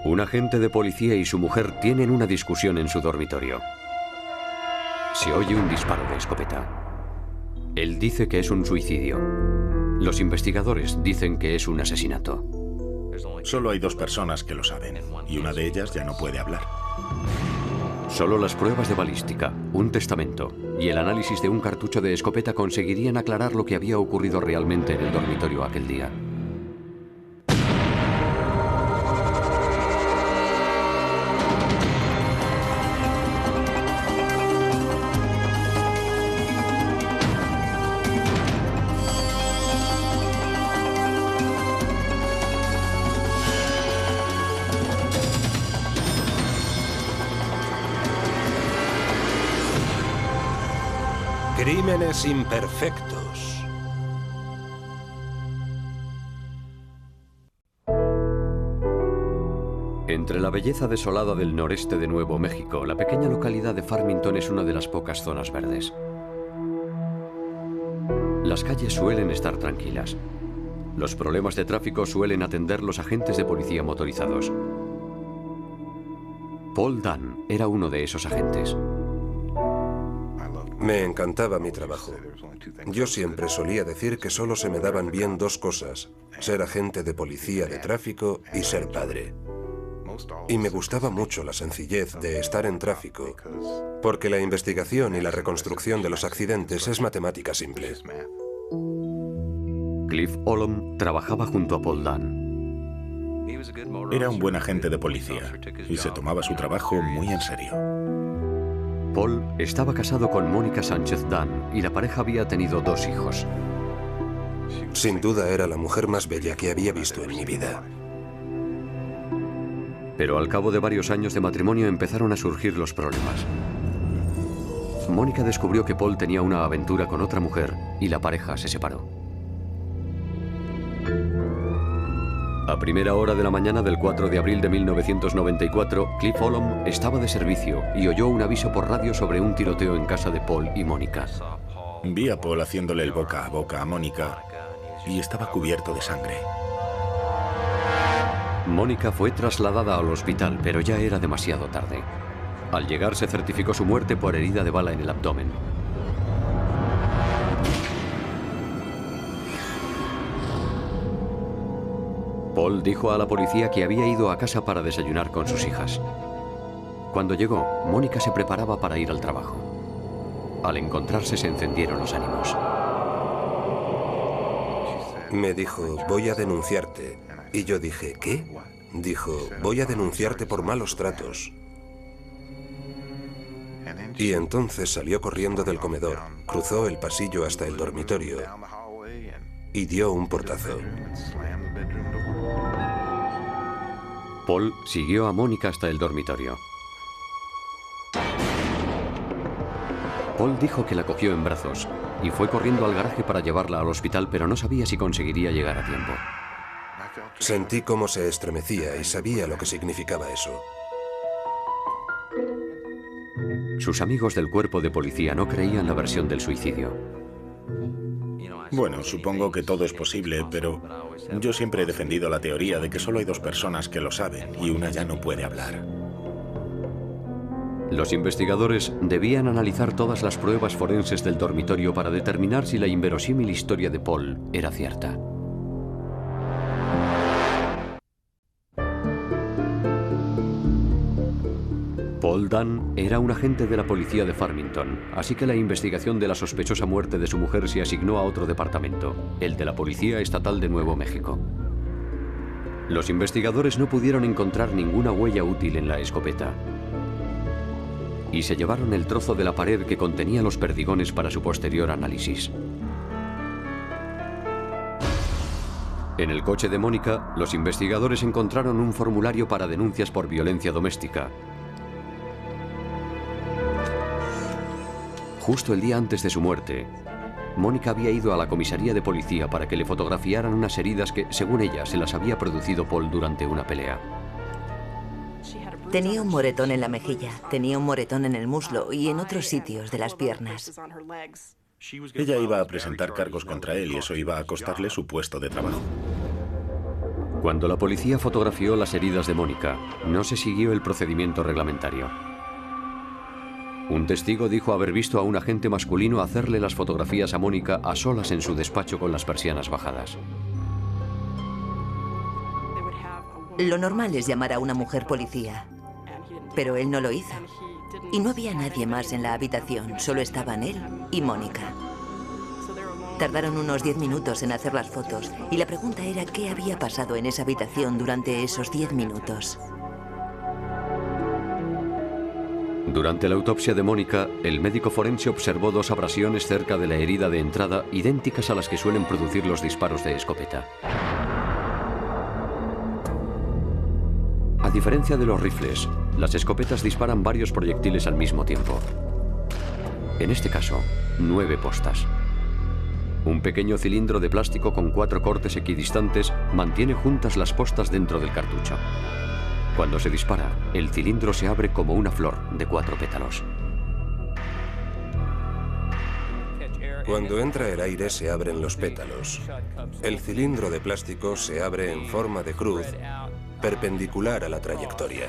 Un agente de policía y su mujer tienen una discusión en su dormitorio. Se oye un disparo de escopeta. Él dice que es un suicidio. Los investigadores dicen que es un asesinato. Solo hay 2 personas que lo saben, y una de ellas ya no puede hablar. Solo las pruebas de balística, un testamento y el análisis de un cartucho de escopeta conseguirían aclarar lo que había ocurrido realmente en el dormitorio aquel día. Crímenes imperfectos. Entre la belleza desolada del noreste de Nuevo México, la pequeña localidad de Farmington es una de las pocas zonas verdes. Las calles suelen estar tranquilas. Los problemas de tráfico suelen atender los agentes de policía motorizados. Paul Dunn era uno de esos agentes. Me encantaba mi trabajo. Yo siempre solía decir que solo se me daban bien 2 cosas: ser agente de policía de tráfico y ser padre. Y me gustaba mucho la sencillez de estar en tráfico, porque la investigación y la reconstrucción de los accidentes es matemática simple. Cliff Ollom trabajaba junto a Paul Dunn. Era un buen agente de policía y se tomaba su trabajo muy en serio. Paul estaba casado con Mónica Sánchez Dunn y la pareja había tenido 2 hijos. Sin duda era la mujer más bella que había visto en mi vida. Pero al cabo de varios años de matrimonio empezaron a surgir los problemas. Mónica descubrió que Paul tenía una aventura con otra mujer y la pareja se separó. A primera hora de la mañana del 4 de abril de 1994, Cliff Ollom estaba de servicio y oyó un aviso por radio sobre un tiroteo en casa de Paul y Mónica. Vi a Paul haciéndole el boca a boca a Mónica y estaba cubierto de sangre. Mónica fue trasladada al hospital, pero ya era demasiado tarde. Al llegar se certificó su muerte por herida de bala en el abdomen. Paul dijo a la policía que había ido a casa para desayunar con sus hijas. Cuando llegó, Mónica se preparaba para ir al trabajo. Al encontrarse se encendieron los ánimos. Me dijo: voy a denunciarte. Y yo dije: ¿qué? Dijo: voy a denunciarte por malos tratos. Y entonces salió corriendo del comedor, cruzó el pasillo hasta el dormitorio y dio un portazo. Paul siguió a Mónica hasta el dormitorio. Paul dijo que la cogió en brazos y fue corriendo al garaje para llevarla al hospital, pero no sabía si conseguiría llegar a tiempo. Sentí cómo se estremecía y sabía lo que significaba eso. Sus amigos del cuerpo de policía no creían la versión del suicidio. Bueno, supongo que todo es posible, pero yo siempre he defendido la teoría de que solo hay 2 personas que lo saben y una ya no puede hablar. Los investigadores debían analizar todas las pruebas forenses del dormitorio para determinar si la inverosímil historia de Paul era cierta. Paul Dunn era un agente de la policía de Farmington, así que la investigación de la sospechosa muerte de su mujer se asignó a otro departamento, el de la Policía Estatal de Nuevo México. Los investigadores no pudieron encontrar ninguna huella útil en la escopeta y se llevaron el trozo de la pared que contenía los perdigones para su posterior análisis. En el coche de Mónica, los investigadores encontraron un formulario para denuncias por violencia doméstica. Justo el día antes de su muerte, Mónica había ido a la comisaría de policía para que le fotografiaran unas heridas que, según ella, se las había producido Paul durante una pelea. Tenía un moretón en la mejilla, tenía un moretón en el muslo y en otros sitios de las piernas. Ella iba a presentar cargos contra él y eso iba a costarle su puesto de trabajo. Cuando la policía fotografió las heridas de Mónica, no se siguió el procedimiento reglamentario. Un testigo dijo haber visto a un agente masculino hacerle las fotografías a Mónica a solas en su despacho con las persianas bajadas. Lo normal es llamar a una mujer policía, pero él no lo hizo. Y no había nadie más en la habitación, solo estaban él y Mónica. Tardaron unos 10 minutos en hacer las fotos y la pregunta era qué había pasado en esa habitación durante esos 10 minutos. Durante la autopsia de Mónica, el médico forense observó 2 abrasiones cerca de la herida de entrada idénticas a las que suelen producir los disparos de escopeta. A diferencia de los rifles, las escopetas disparan varios proyectiles al mismo tiempo. En este caso, 9 postas. Un pequeño cilindro de plástico con 4 cortes equidistantes mantiene juntas las postas dentro del cartucho. Cuando se dispara, el cilindro se abre como una flor de 4 pétalos. Cuando entra el aire se abren los pétalos. El cilindro de plástico se abre en forma de cruz, perpendicular a la trayectoria.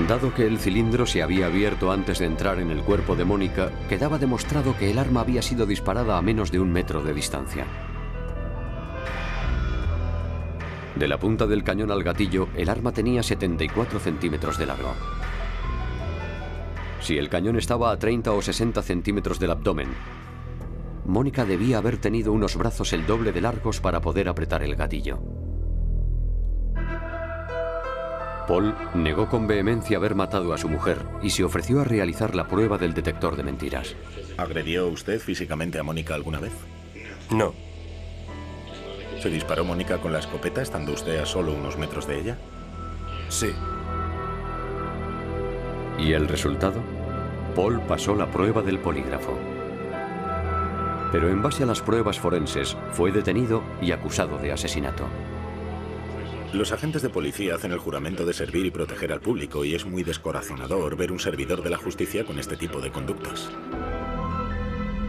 Dado que el cilindro se había abierto antes de entrar en el cuerpo de Mónica, quedaba demostrado que el arma había sido disparada a menos de 1 metro de distancia. De la punta del cañón al gatillo, el arma tenía 74 centímetros de largo. Si el cañón estaba a 30 o 60 centímetros del abdomen, Mónica debía haber tenido unos brazos el doble de largos para poder apretar el gatillo. Paul negó con vehemencia haber matado a su mujer y se ofreció a realizar la prueba del detector de mentiras. ¿Agredió usted físicamente a Mónica alguna vez? No. ¿Se disparó Mónica con la escopeta estando usted a solo unos metros de ella? Sí. ¿Y el resultado? Paul pasó la prueba del polígrafo. Pero en base a las pruebas forenses, fue detenido y acusado de asesinato. Los agentes de policía hacen el juramento de servir y proteger al público y es muy descorazonador ver un servidor de la justicia con este tipo de conductas.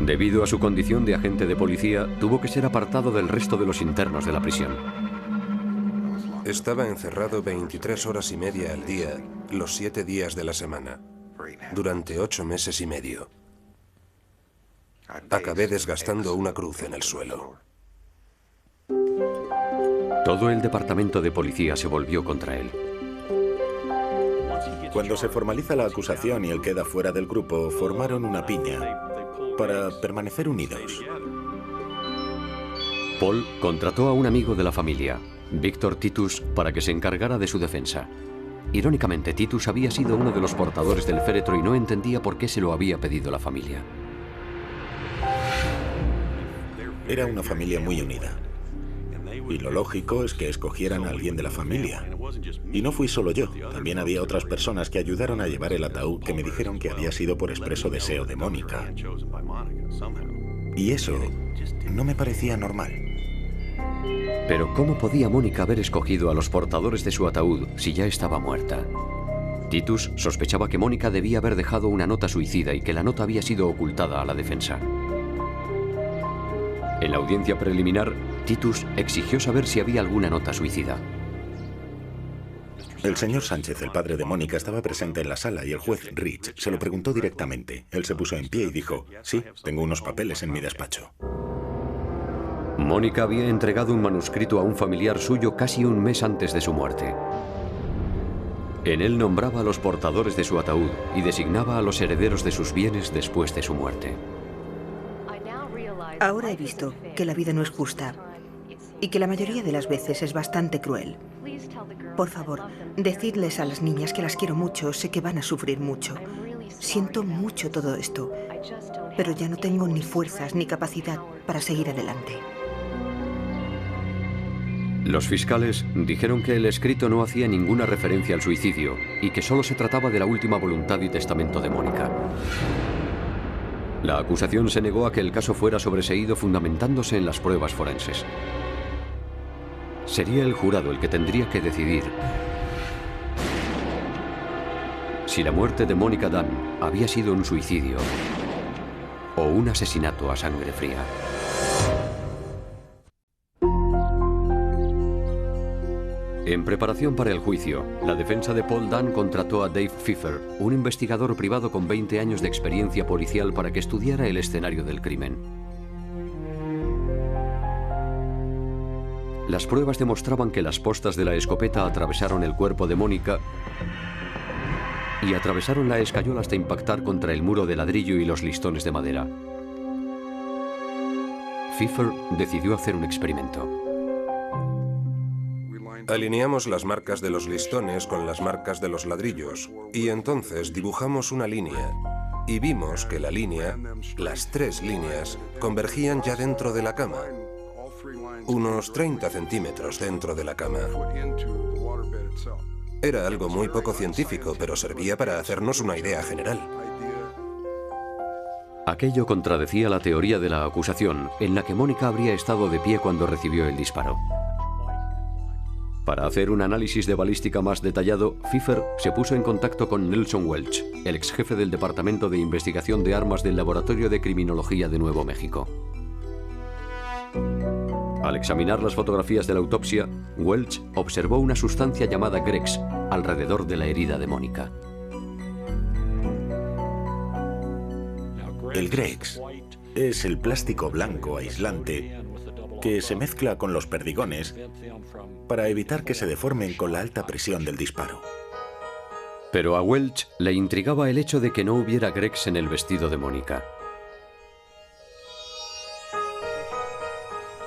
Debido a su condición de agente de policía, tuvo que ser apartado del resto de los internos de la prisión. Estaba encerrado 23 horas y media al día, los 7 días de la semana, durante 8 meses y medio. Acabé desgastando una cruz en el suelo. Todo el departamento de policía se volvió contra él. Cuando se formaliza la acusación y él queda fuera del grupo, formaron una piña para permanecer unidos. Paul contrató a un amigo de la familia, Víctor Titus, para que se encargara de su defensa. Irónicamente, Titus había sido uno de los portadores del féretro y no entendía por qué se lo había pedido la familia. Era una familia muy unida. Y lo lógico es que escogieran a alguien de la familia. Y no fui solo yo, también había otras personas que ayudaron a llevar el ataúd que me dijeron que había sido por expreso deseo de Mónica. Y eso no me parecía normal. Pero ¿cómo podía Mónica haber escogido a los portadores de su ataúd si ya estaba muerta? Titus sospechaba que Mónica debía haber dejado una nota suicida y que la nota había sido ocultada a la defensa. En la audiencia preliminar, Titus exigió saber si había alguna nota suicida. El señor Sánchez, el padre de Mónica, estaba presente en la sala y el juez Rich se lo preguntó directamente. Él se puso en pie y dijo, sí, tengo unos papeles en mi despacho. Mónica había entregado un manuscrito a un familiar suyo casi un mes antes de su muerte. En él nombraba a los portadores de su ataúd y designaba a los herederos de sus bienes después de su muerte. Ahora he visto que la vida no es justa y que la mayoría de las veces es bastante cruel. Por favor, decidles a las niñas que las quiero mucho, sé que van a sufrir mucho. Siento mucho todo esto, pero ya no tengo ni fuerzas ni capacidad para seguir adelante. Los fiscales dijeron que el escrito no hacía ninguna referencia al suicidio y que solo se trataba de la última voluntad y testamento de Mónica. La acusación se negó a que el caso fuera sobreseído fundamentándose en las pruebas forenses. Sería el jurado el que tendría que decidir si la muerte de Mónica Dunn había sido un suicidio o un asesinato a sangre fría. En preparación para el juicio, la defensa de Paul Dunn contrató a Dave Pfeiffer, un investigador privado con 20 años de experiencia policial, para que estudiara el escenario del crimen. Las pruebas demostraban que las postas de la escopeta atravesaron el cuerpo de Mónica y atravesaron la escayola hasta impactar contra el muro de ladrillo y los listones de madera. Pfeiffer decidió hacer un experimento. Alineamos las marcas de los listones con las marcas de los ladrillos y entonces dibujamos una línea y vimos que la línea, las 3 líneas, convergían ya dentro de la cama, unos 30 centímetros dentro de la cama. Era algo muy poco científico, pero servía para hacernos una idea general. Aquello contradecía la teoría de la acusación, en la que Mónica habría estado de pie cuando recibió el disparo. Para hacer un análisis de balística más detallado, Pfeiffer se puso en contacto con Nelson Welch, el ex jefe del Departamento de Investigación de Armas del Laboratorio de Criminología de Nuevo México. Al examinar las fotografías de la autopsia, Welch observó una sustancia llamada Grex alrededor de la herida de Mónica. El Grex es el plástico blanco aislante que se mezcla con los perdigones para evitar que se deformen con la alta presión del disparo. Pero a Welch le intrigaba el hecho de que no hubiera Grex en el vestido de Mónica.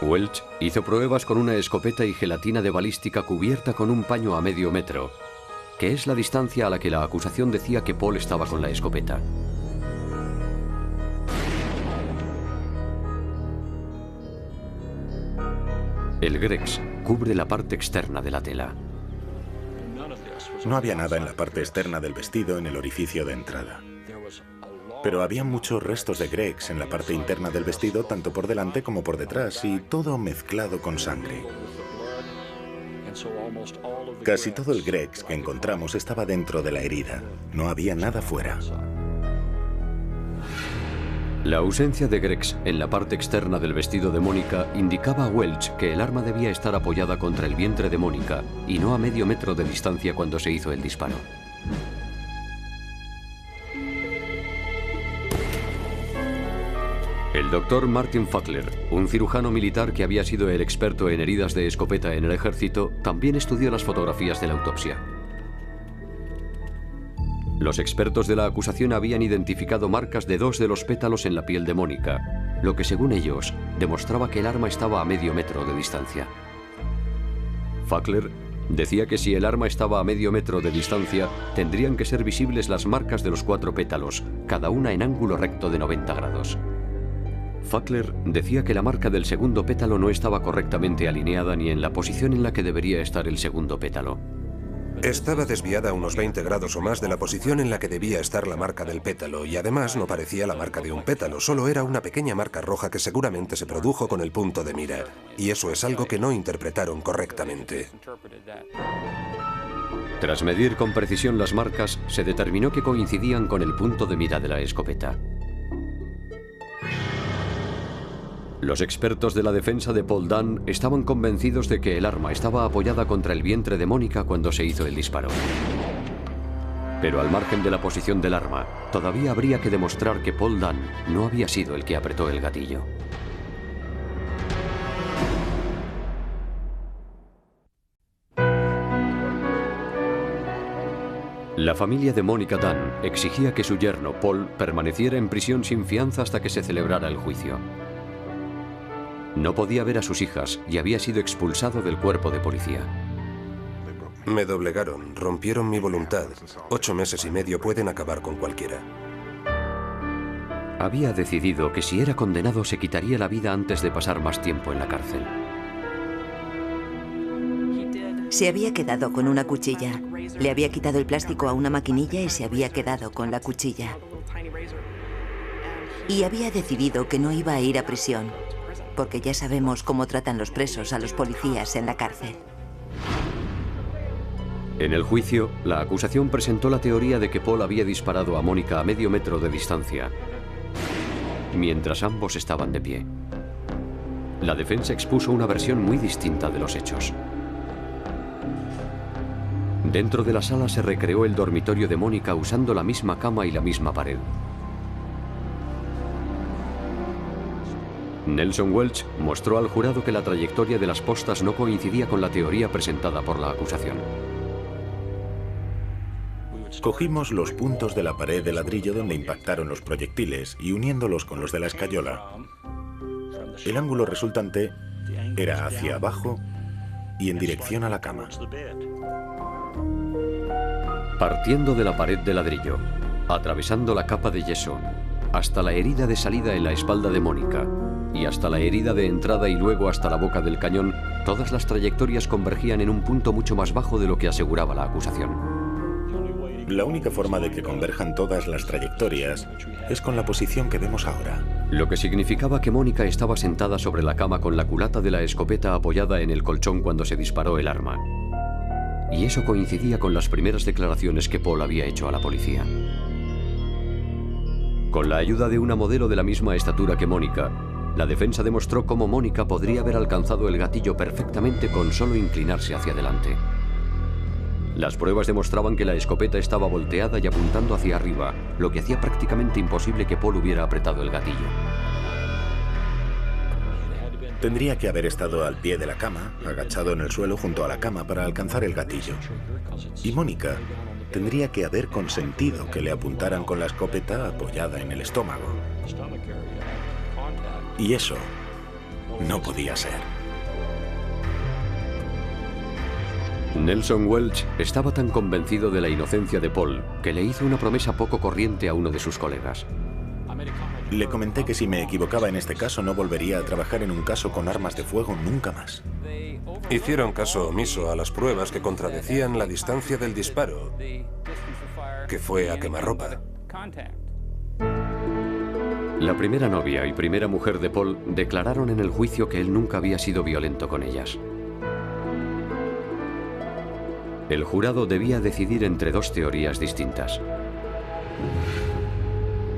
Welch hizo pruebas con una escopeta y gelatina de balística cubierta con un paño a medio metro, que es la distancia a la que la acusación decía que Paul estaba con la escopeta. El Grex cubre la parte externa de la tela. No había nada en la parte externa del vestido en el orificio de entrada. Pero había muchos restos de Grex en la parte interna del vestido, tanto por delante como por detrás, y todo mezclado con sangre. Casi todo el Grex que encontramos estaba dentro de la herida. No había nada fuera. La ausencia de Grex en la parte externa del vestido de Mónica indicaba a Welch que el arma debía estar apoyada contra el vientre de Mónica y no a medio metro de distancia cuando se hizo el disparo. El doctor Martin Fackler, un cirujano militar que había sido el experto en heridas de escopeta en el ejército, también estudió las fotografías de la autopsia. Los expertos de la acusación habían identificado marcas de 2 de los pétalos en la piel de Mónica, lo que según ellos demostraba que el arma estaba a medio metro de distancia. Fackler decía que si el arma estaba a medio metro de distancia, tendrían que ser visibles las marcas de los 4 pétalos, cada una en ángulo recto de 90 grados. Fackler decía que la marca del segundo pétalo no estaba correctamente alineada ni en la posición en la que debería estar el segundo pétalo. Estaba desviada unos 20 grados o más de la posición en la que debía estar la marca del pétalo y además no parecía la marca de un pétalo, solo era una pequeña marca roja que seguramente se produjo con el punto de mira. Y eso es algo que no interpretaron correctamente. Tras medir con precisión las marcas, se determinó que coincidían con el punto de mira de la escopeta. Los expertos de la defensa de Paul Dunn estaban convencidos de que el arma estaba apoyada contra el vientre de Mónica cuando se hizo el disparo. Pero al margen de la posición del arma, todavía habría que demostrar que Paul Dunn no había sido el que apretó el gatillo. La familia de Mónica Dunn exigía que su yerno, Paul, permaneciera en prisión sin fianza hasta que se celebrara el juicio. No podía ver a sus hijas y había sido expulsado del cuerpo de policía. Me doblegaron, rompieron mi voluntad. 8 meses y medio pueden acabar con cualquiera. Había decidido que si era condenado se quitaría la vida antes de pasar más tiempo en la cárcel. Se había quedado con una cuchilla. Le había quitado el plástico a una maquinilla y se había quedado con la cuchilla. Y había decidido que no iba a ir a prisión, porque ya sabemos cómo tratan los presos a los policías en la cárcel. En el juicio, la acusación presentó la teoría de que Paul había disparado a Mónica a medio metro de distancia, mientras ambos estaban de pie. La defensa expuso una versión muy distinta de los hechos. Dentro de la sala se recreó el dormitorio de Mónica usando la misma cama y la misma pared. Nelson Welch mostró al jurado que la trayectoria de las postas no coincidía con la teoría presentada por la acusación. Cogimos los puntos de la pared de ladrillo donde impactaron los proyectiles y uniéndolos con los de la escayola, el ángulo resultante era hacia abajo y en dirección a la cama. Partiendo de la pared de ladrillo, atravesando la capa de yeso, hasta la herida de salida en la espalda de Mónica y hasta la herida de entrada y luego hasta la boca del cañón, todas las trayectorias convergían en un punto mucho más bajo de lo que aseguraba la acusación. La única forma de que converjan todas las trayectorias es con la posición que vemos ahora. Lo que significaba que Mónica estaba sentada sobre la cama con la culata de la escopeta apoyada en el colchón cuando se disparó el arma. Y eso coincidía con las primeras declaraciones que Paul había hecho a la policía. Con la ayuda de una modelo de la misma estatura que Mónica, la defensa demostró cómo Mónica podría haber alcanzado el gatillo perfectamente con solo inclinarse hacia adelante. Las pruebas demostraban que la escopeta estaba volteada y apuntando hacia arriba, lo que hacía prácticamente imposible que Paul hubiera apretado el gatillo. Tendría que haber estado al pie de la cama, agachado en el suelo junto a la cama para alcanzar el gatillo. Y Mónica tendría que haber consentido que le apuntaran con la escopeta apoyada en el estómago. Y eso no podía ser. Nelson Welch estaba tan convencido de la inocencia de Paul que le hizo una promesa poco corriente a uno de sus colegas. Le comenté que si me equivocaba en este caso no volvería a trabajar en un caso con armas de fuego nunca más. Hicieron caso omiso a las pruebas que contradecían la distancia del disparo, que fue a quemarropa. La primera novia y primera mujer de Paul declararon en el juicio que él nunca había sido violento con ellas. El jurado debía decidir entre dos teorías distintas.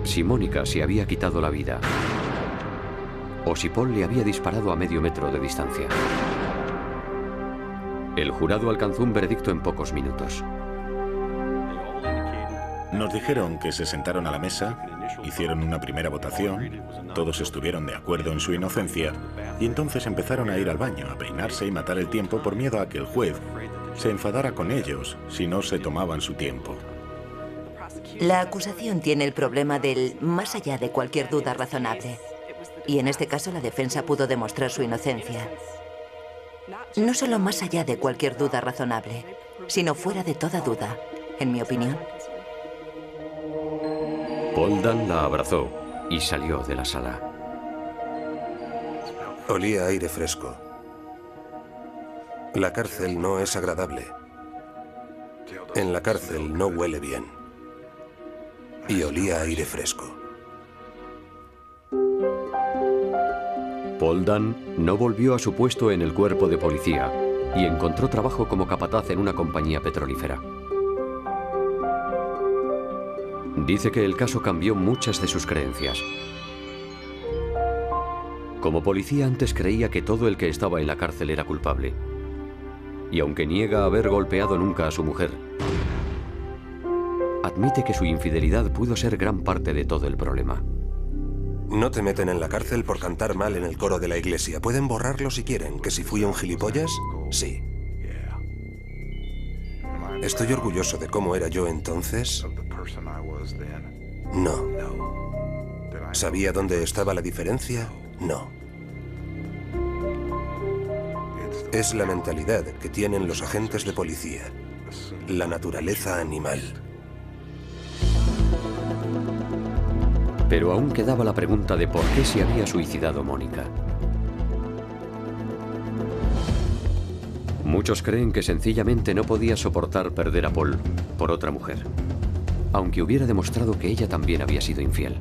Si Mónica se había quitado la vida o si Paul le había disparado a medio metro de distancia. El jurado alcanzó un veredicto en pocos minutos. Nos dijeron que se sentaron a la mesa, hicieron una primera votación, todos estuvieron de acuerdo en su inocencia y entonces empezaron a ir al baño, a peinarse y matar el tiempo por miedo a que el juez se enfadara con ellos si no se tomaban su tiempo. La acusación tiene el problema del más allá de cualquier duda razonable. Y en este caso la defensa pudo demostrar su inocencia. No solo más allá de cualquier duda razonable, sino fuera de toda duda, en mi opinión. Paul Dunn la abrazó y salió de la sala. Olía a aire fresco. La cárcel no es agradable. En la cárcel no huele bien. Y olía a aire fresco. Paul Dunn no volvió a su puesto en el cuerpo de policía y encontró trabajo como capataz en una compañía petrolífera. Dice que el caso cambió muchas de sus creencias. Como policía antes creía que todo el que estaba en la cárcel era culpable. Y aunque niega haber golpeado nunca a su mujer, admite que su infidelidad pudo ser gran parte de todo el problema. No te meten en la cárcel por cantar mal en el coro de la iglesia. Pueden borrarlo si quieren. ¿Que si fui un gilipollas? Sí. ¿Estoy orgulloso de cómo era yo entonces? No. ¿Sabía dónde estaba la diferencia? No. Es la mentalidad que tienen los agentes de policía. La naturaleza animal. Pero aún quedaba la pregunta de por qué se había suicidado Mónica. Muchos creen que sencillamente no podía soportar perder a Paul por otra mujer, aunque hubiera demostrado que ella también había sido infiel.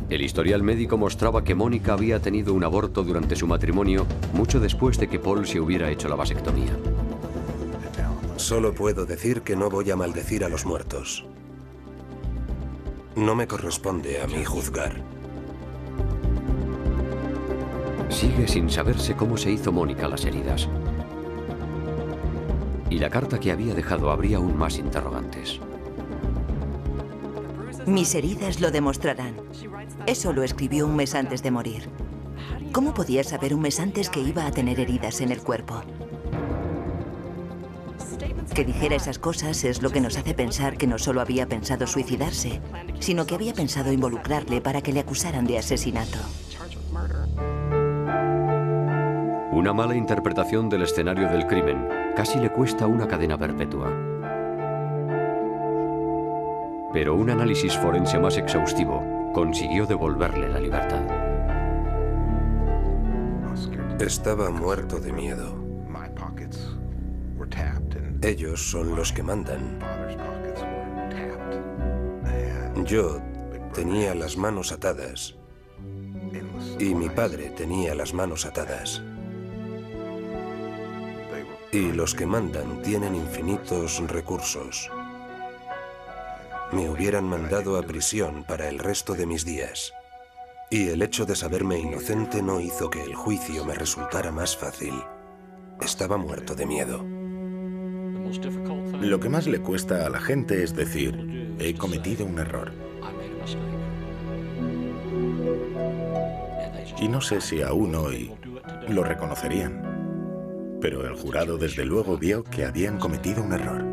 El historial médico mostraba que Mónica había tenido un aborto durante su matrimonio mucho después de que Paul se hubiera hecho la vasectomía. Solo puedo decir que no voy a maldecir a los muertos. No me corresponde a mí juzgar. Sigue sin saberse cómo se hizo Mónica las heridas. Y la carta que había dejado abría aún más interrogantes. Mis heridas lo demostrarán. Eso lo escribió un mes antes de morir. ¿Cómo podía saber un mes antes que iba a tener heridas en el cuerpo? Que dijera esas cosas es lo que nos hace pensar que no solo había pensado suicidarse, sino que había pensado involucrarle para que le acusaran de asesinato. Una mala interpretación del escenario del crimen casi le cuesta una cadena perpetua. Pero un análisis forense más exhaustivo consiguió devolverle la libertad. Estaba muerto de miedo. Ellos son los que mandan. Yo tenía las manos atadas y mi padre tenía las manos atadas. Y los que mandan tienen infinitos recursos. Me hubieran mandado a prisión para el resto de mis días. Y el hecho de saberme inocente no hizo que el juicio me resultara más fácil. Estaba muerto de miedo. Lo que más le cuesta a la gente es decir, he cometido un error. Y no sé si aún hoy lo reconocerían. Pero el jurado desde luego vio que habían cometido un error.